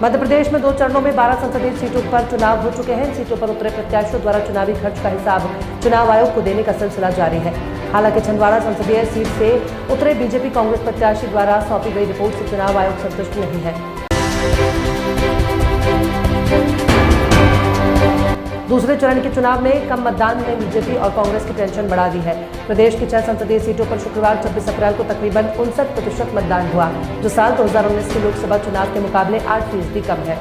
मध्य प्रदेश में 2 चरणों में 12 संसदीय सीटों पर चुनाव हो चुके हैं। इन सीटों पर उतरे प्रत्याशियों द्वारा चुनावी खर्च का हिसाब चुनाव आयोग को देने का सिलसिला जारी है। हालांकि छिंदवाड़ा संसदीय सीट से उतरे बीजेपी कांग्रेस प्रत्याशी द्वारा सौंपी गई रिपोर्ट से चुनाव आयोग संतुष्ट नहीं है। दूसरे चरण के चुनाव में कम मतदान ने बीजेपी और कांग्रेस की टेंशन बढ़ा दी है। प्रदेश की 6 संसदीय सीटों पर शुक्रवार 26 अप्रैल को तकरीबन 59% मतदान हुआ, जो साल 2019 के लोकसभा चुनाव के मुकाबले 8% कम है।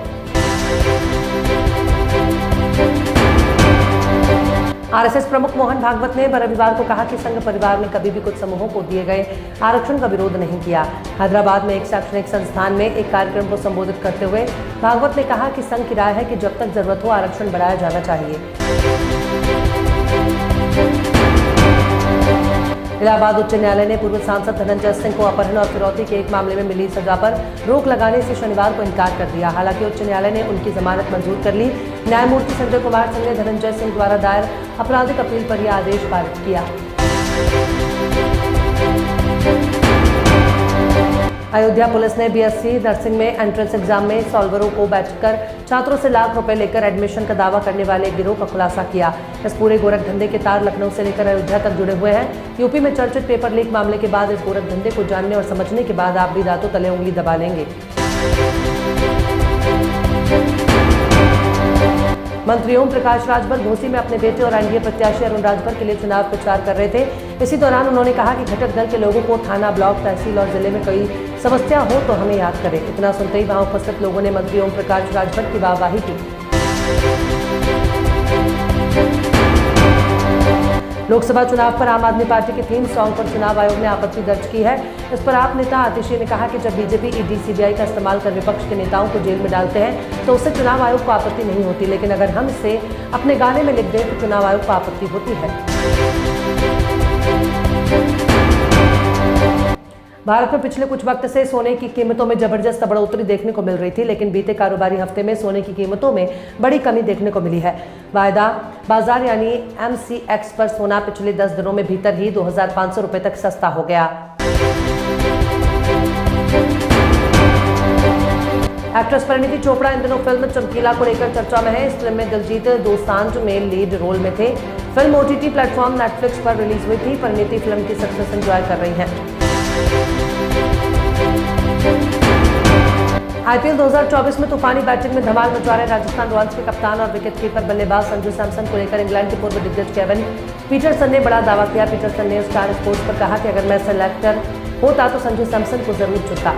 आरएसएस प्रमुख मोहन भागवत ने रविवार को कहा कि संघ परिवार ने कभी भी कुछ समूहों को दिए गए आरक्षण का विरोध नहीं किया। हैदराबाद में एक शैक्षणिक संस्थान में एक कार्यक्रम को संबोधित करते हुए भागवत ने कहा कि संघ की राय है कि जब तक जरूरत हो आरक्षण बढ़ाया जाना चाहिए। इलाहाबाद उच्च न्यायालय ने पूर्व सांसद धनंजय सिंह को अपहरण और फिरौती के एक मामले में मिली सजा पर रोक लगाने से शनिवार को इनकार कर दिया। हालांकि उच्च न्यायालय ने उनकी जमानत मंजूर कर ली। न्यायमूर्ति संजय कुमार सिंह ने धनंजय सिंह द्वारा दायर आपराधिक अपील पर यह आदेश पारित किया। अयोध्या पुलिस ने बीएससी नर्सिंग में एंट्रेंस एग्जाम में सॉल्वरों को बैठकर छात्रों से लाख रुपए लेकर एडमिशन का दावा करने वाले एक गिरोह का खुलासा किया। इस पूरे गोरख धंधे के तार लखनऊ से लेकर अयोध्या तक जुड़े हुए हैं। यूपी में चर्चित पेपर लीक मामले के बाद इस गोरख धंधे को जानने और समझने के बाद आप भी दांतों तले उंगली दबा लेंगे। मंत्री ओम प्रकाश राजभर घोसी में अपने बेटे और एनडीए प्रत्याशी अरुण राजभर के लिए चुनाव प्रचार कर रहे थे। इसी दौरान उन्होंने कहा कि घटक दल के लोगों को थाना, ब्लॉक, तहसील और जिले में कोई समस्या हो तो हमें याद करें। इतना सुनते ही वहां उपस्थित लोगों ने मंत्री ओम प्रकाश राजभर की वाहवाही की। लोकसभा चुनाव पर आम आदमी पार्टी के थीम सॉन्ग पर चुनाव आयोग ने आपत्ति दर्ज की है। इस पर आप नेता आतिशी ने कहा कि जब बीजेपी ईडी, सीबीआई का इस्तेमाल कर विपक्ष के नेताओं को जेल में डालते हैं तो उससे चुनाव आयोग को आपत्ति नहीं होती, लेकिन अगर हम इसे अपने गाने में लिख दें तो चुनाव आयोग को आपत्ति होती है। भारत में पिछले कुछ वक्त से सोने की कीमतों में जबरदस्त बढ़ोतरी देखने को मिल रही थी, लेकिन बीते कारोबारी हफ्ते में सोने की कीमतों में बड़ी कमी देखने को मिली है। वायदा बाजार यानी MCX पर सोना पिछले 10 दिनों में भीतर ही 2500 रुपए तक सस्ता हो गया। एक्ट्रेस परिणीति चोपड़ा इन दिनों फिल्म चमकीला को लेकर चर्चा में है। इस फिल्म में दिलजीत दोसांझ में लीड रोल में थे। फिल्म OTT प्लेटफॉर्म नेटफ्लिक्स पर रिलीज हुई थी। परिणीति फिल्म की सक्सेस एंजॉय कर रही हैं। IPL 2024 में तूफानी बैटिंग में धमाल मचा रहे राजस्थान रॉयल्स के कप्तान और विकेटकीपर बल्लेबाज संजू सैमसन को लेकर इंग्लैंड के पूर्व दिग्गज केविन पीटरसन ने बड़ा दावा किया। पीटरसन ने स्टार स्पोर्ट्स पर कहा कि अगर मैं सेलेक्टर होता तो संजू सैमसन को जरूर चुनता।